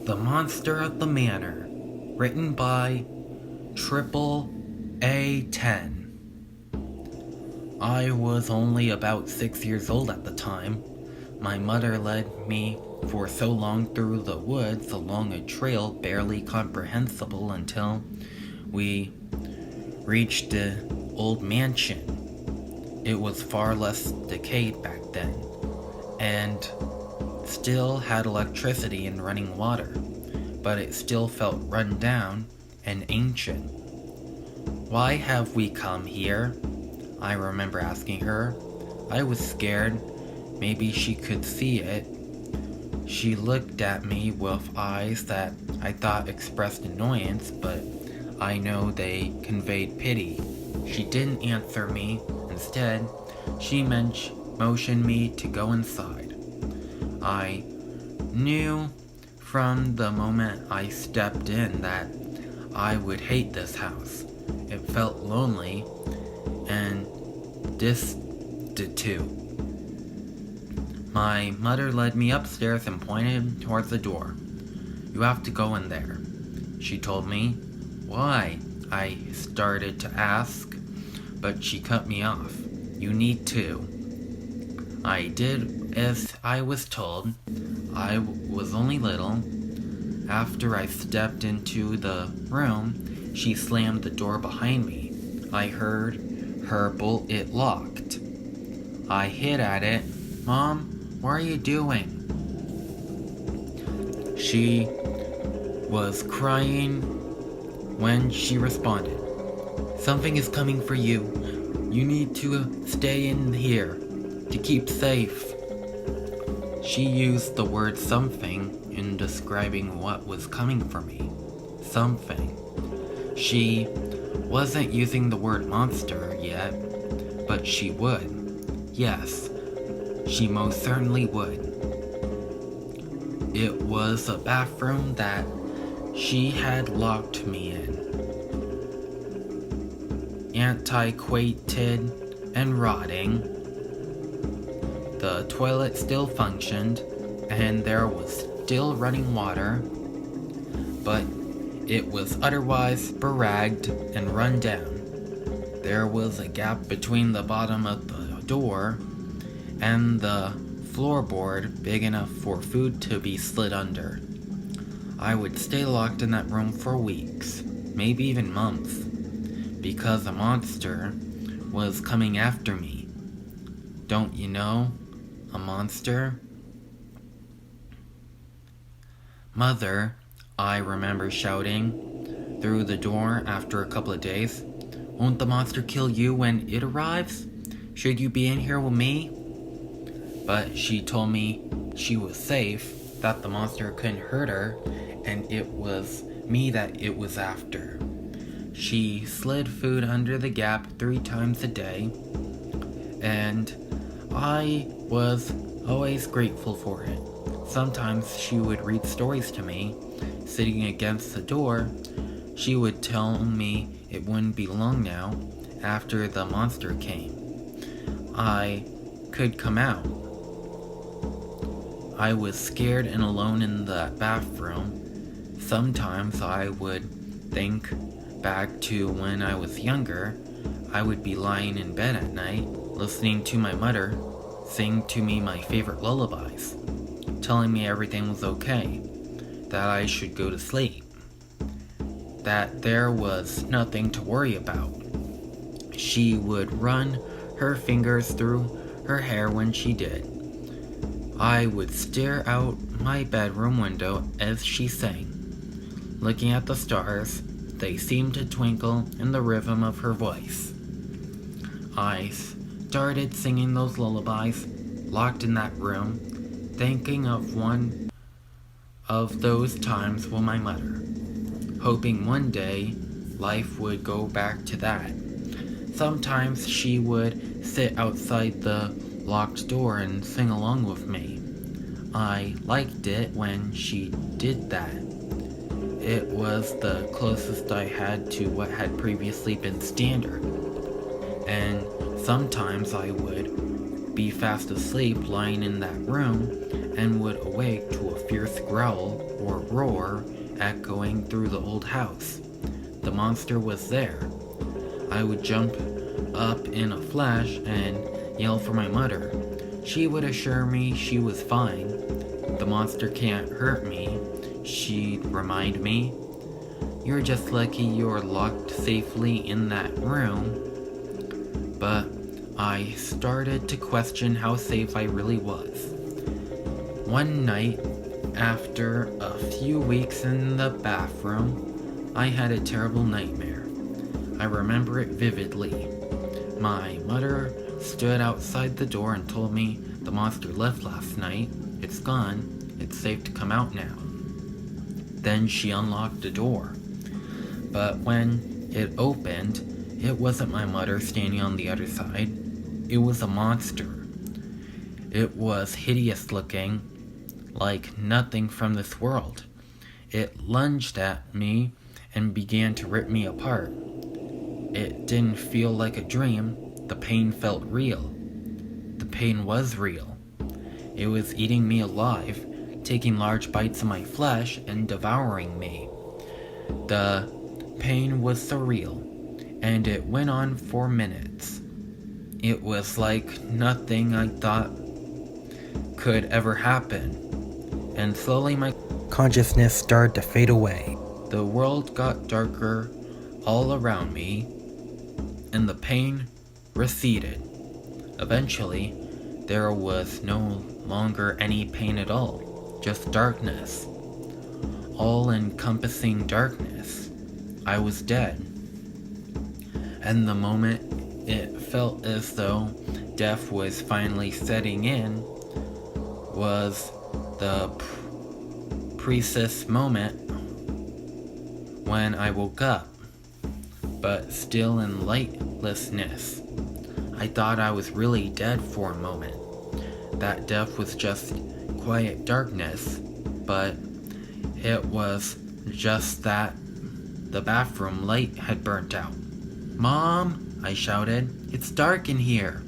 The Monster of the Manor, written by Triple A10. I was only about 6 years old at the time. My mother led me for so long through the woods along a trail barely comprehensible until we reached the old mansion. It was far less decayed back then, and still had electricity and running water, but it still felt run down and ancient. "Why have we come here?" I remember asking her. I was scared. Maybe she could see it. She looked at me with eyes that I thought expressed annoyance, but I know they conveyed pity. She didn't answer me. Instead, she motioned me to go inside. I knew from the moment I stepped in that I would hate this house. It felt lonely and destitute. My mother led me upstairs and pointed towards the door. "You have to go in there," she told me. "Why?" I started to ask, but she cut me off. "You need to." I did as I was told. I was only little. After I stepped into the room, she slammed the door behind me. I heard her bolt it locked. I hit at it. "Mom, what are you doing?" She was crying when she responded. "Something is coming for you. You need to stay in here to keep safe." She used the word something in describing what was coming for me. Something. She wasn't using the word monster yet, but she would. Yes, she most certainly would. It was a bathroom that she had locked me in. Antiquated and rotting. The toilet still functioned, and there was still running water, but it was otherwise beragged and run down. There was a gap between the bottom of the door and the floorboard big enough for food to be slid under. I would stay locked in that room for weeks, maybe even months, because a monster was coming after me. Don't you know? A monster? "Mother," I remember shouting through the door after a couple of days, "won't the monster kill you when it arrives? Should you be in here with me?" But she told me she was safe, that the monster couldn't hurt her, and it was me that it was after. She slid food under the gap 3 times a day, and I was always grateful for it. Sometimes she would read stories to me, sitting against the door. She would tell me it wouldn't be long now after the monster came. I could come out. I was scared and alone in the bathroom. Sometimes I would think back to when I was younger. I would be lying in bed at night, listening to my mother sing to me my favorite lullabies, telling me everything was okay, that I should go to sleep, that there was nothing to worry about. She would run her fingers through her hair when she did. I would stare out my bedroom window as she sang, looking at the stars. They seemed to twinkle in the rhythm of her voice. I started singing those lullabies, locked in that room, thinking of one of those times with my mother, hoping one day life would go back to that. Sometimes she would sit outside the locked door and sing along with me. I liked it when she did that. It was the closest I had to what had previously been standard. And sometimes I would be fast asleep lying in that room and would awake to a fierce growl or roar echoing through the old house. The monster was there. I would jump up in a flash and yell for my mother. She would assure me she was fine. The monster can't hurt me, she'd remind me. You're just lucky you're locked safely in that room. But I started to question how safe I really was. One night, after a few weeks in the bathroom, I had a terrible nightmare. I remember it vividly. My mother stood outside the door and told me the monster left last night. It's gone. It's safe to come out now. Then she unlocked the door. But when it opened, it wasn't my mother standing on the other side. It was a monster. It was hideous looking, like nothing from this world. It lunged at me and began to rip me apart. It didn't feel like a dream. The pain felt real. The pain was real. It was eating me alive, taking large bites of my flesh and devouring me. The pain was surreal, and it went on for minutes. It was like nothing I thought could ever happen, and slowly my consciousness started to fade away. The world got darker all around me, and the pain receded. Eventually, there was no longer any pain at all, just darkness. All-encompassing darkness. I was dead. And the moment it felt as though death was finally setting in was the precise moment when I woke up, but still in lightlessness. I thought I was really dead for a moment. That death was just quiet darkness, but it was just that the bathroom light had burnt out. "Mom!" I shouted. "It's dark in here."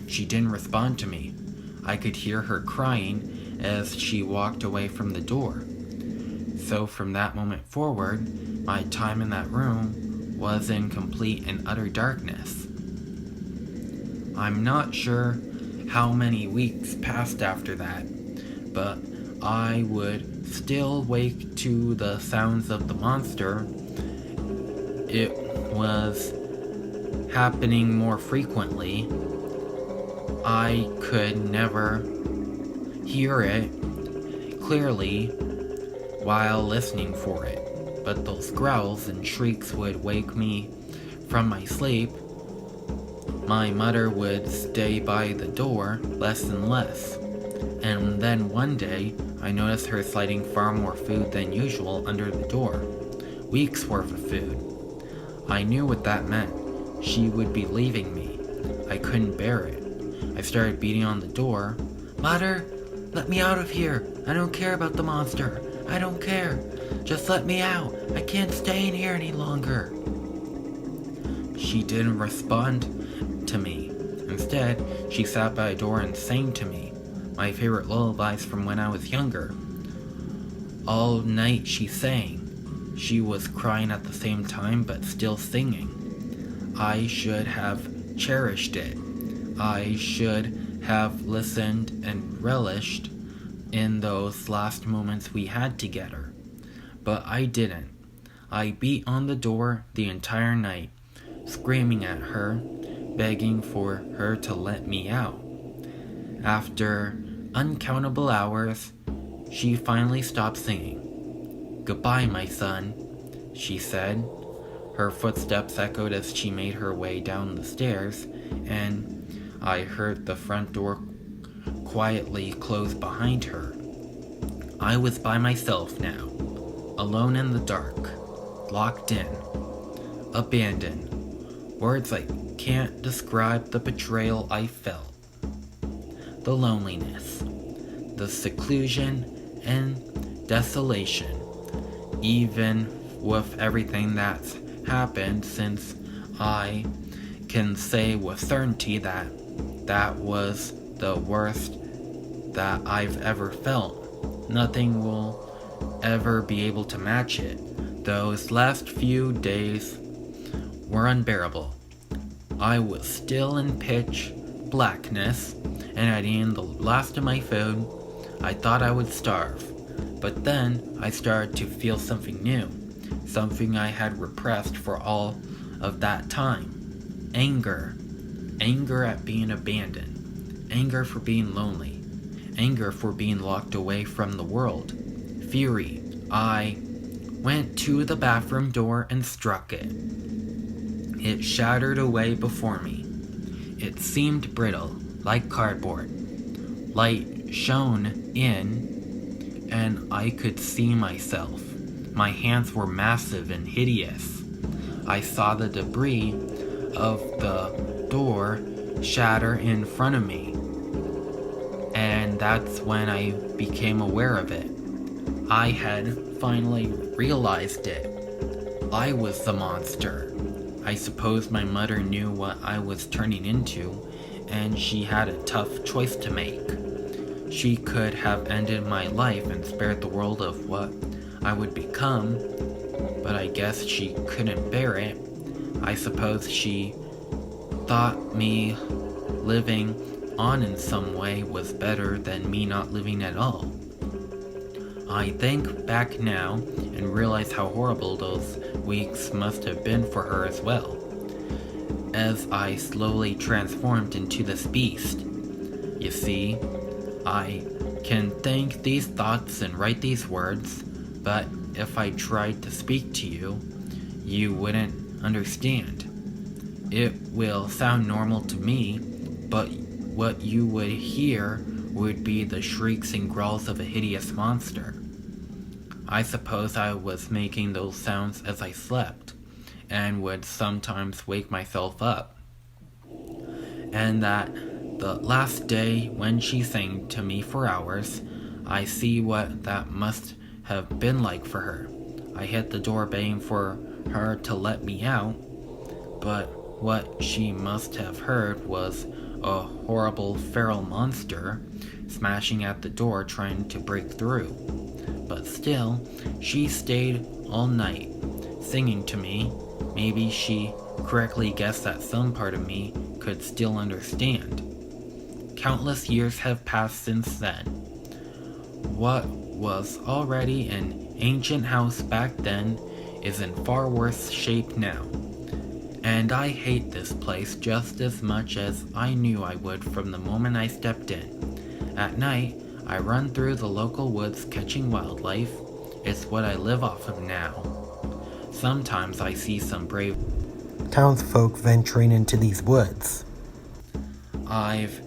She didn't respond to me. I could hear her crying as she walked away from the door. So from that moment forward, my time in that room was in complete and utter darkness. I'm not sure how many weeks passed after that, but I would still wake to the sounds of the monster. It was happening more frequently. I could never hear it clearly while listening for it, but those growls and shrieks would wake me from my sleep. My mother would stay by the door less and less, and then one day I noticed her sliding far more food than usual under the door. Weeks worth of food. I knew what that meant. She would be leaving me. I couldn't bear it. I started beating on the door. "Mother, let me out of here. I don't care about the monster. I don't care. Just let me out. I can't stay in here any longer." She didn't respond to me. Instead, she sat by a door and sang to me my favorite lullabies from when I was younger. All night she sang. She was crying at the same time, but still singing. I should have cherished it. I should have listened and relished in those last moments we had together. But I didn't. I beat on the door the entire night, screaming at her, begging for her to let me out. After uncountable hours, she finally stopped singing. "Goodbye, my son," she said. Her footsteps echoed as she made her way down the stairs, and I heard the front door quietly close behind her. I was by myself now, alone in the dark, locked in, abandoned. Words I can't describe the betrayal I felt. The loneliness, the seclusion, and desolation. Even with everything that's happened since, I can say with certainty that that was the worst that I've ever felt. Nothing will ever be able to match it. Those last few days were unbearable. I was still in pitch blackness, and I'd eaten the last of my food. I thought I would starve. But then I started to feel something new, something I had repressed for all of that time. Anger. Anger at being abandoned. Anger for being lonely. Anger for being locked away from the world. Fury. I went to the bathroom door and struck it. It shattered away before me. It seemed brittle, like cardboard. Light shone in, and I could see myself. My hands were massive and hideous. I saw the debris of the door shatter in front of me, and that's when I became aware of it. I had finally realized it. I was the monster. I suppose my mother knew what I was turning into, and she had a tough choice to make. She could have ended my life and spared the world of what I would become, but I guess she couldn't bear it. I suppose she thought me living on in some way was better than me not living at all. I think back now and realize how horrible those weeks must have been for her as well, as I slowly transformed into this beast. You see, I can think these thoughts and write these words, but if I tried to speak to you, you wouldn't understand. It will sound normal to me, but what you would hear would be the shrieks and growls of a hideous monster. I suppose I was making those sounds as I slept, and would sometimes wake myself up. And that the last day when she sang to me for hours, I see what that must have been like for her. I hit the door begging for her to let me out, but what she must have heard was a horrible feral monster smashing at the door trying to break through. But still, she stayed all night, singing to me. Maybe she correctly guessed that some part of me could still understand. Countless years have passed since then. What was already an ancient house back then is in far worse shape now. And I hate this place just as much as I knew I would from the moment I stepped in. At night, I run through the local woods catching wildlife. It's what I live off of now. Sometimes I see some brave townsfolk venturing into these woods. I've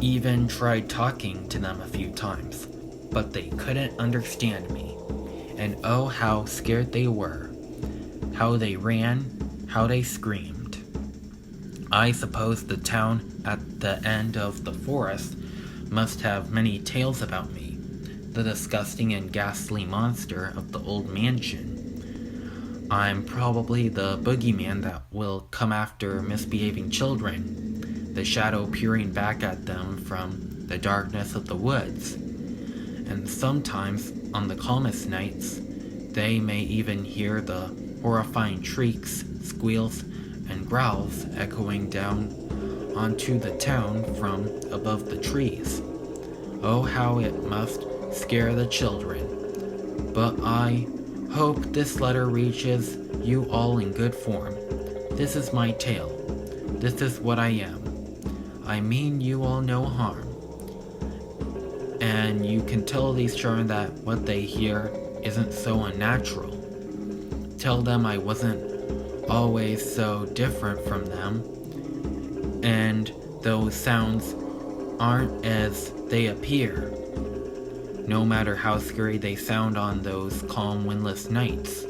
even tried talking to them a few times, but they couldn't understand me. And oh, how scared they were. How they ran, how they screamed. I suppose the town at the end of the forest must have many tales about me, the disgusting and ghastly monster of the old mansion. I'm probably the boogeyman that will come after misbehaving children, the shadow peering back at them from the darkness of the woods. And sometimes, on the calmest nights, they may even hear the horrifying shrieks, squeals, and growls echoing down onto the town from above the trees. Oh, how it must scare the children. But I hope this letter reaches you all in good form. This is my tale. This is what I am. I mean you all no harm. And you can tell these children that what they hear isn't so unnatural. Tell them I wasn't always so different from them, and those sounds aren't as they appear, no matter how scary they sound on those calm, windless nights.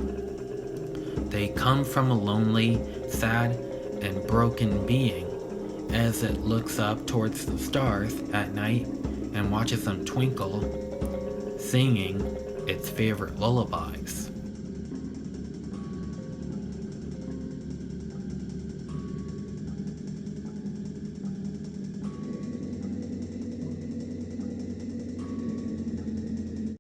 They come from a lonely, sad, and broken being as it looks up towards the stars at night and watches them twinkle, singing its favorite lullabies.